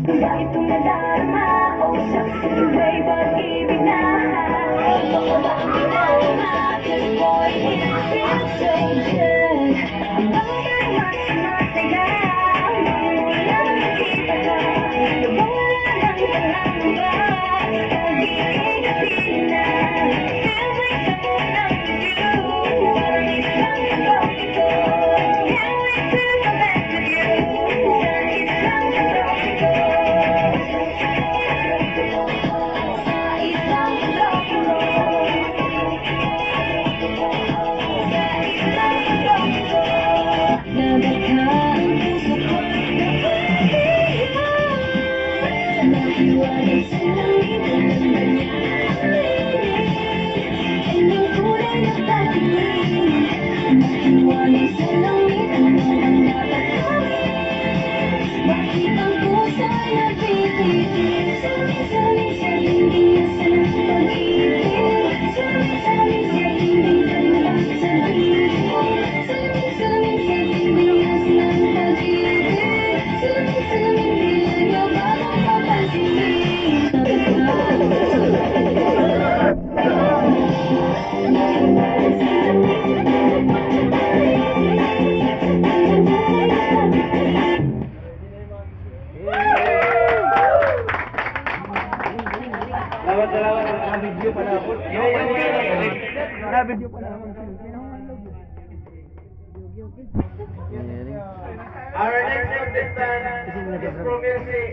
Bakit kung nadarama o sa'y pag-ibig na baka bakit nadarama this boy feels so good. Ang bawat sumasayaw walang nakita ka wala lang pangamba pag-ibig na feel like someone else with you walang isang pag-ibig ko can't wait to go back with you sa isang pag-ibig ko. Salamat. Na-video pa na ako. Na-video pa na ako. Our next contestant is from Mercy.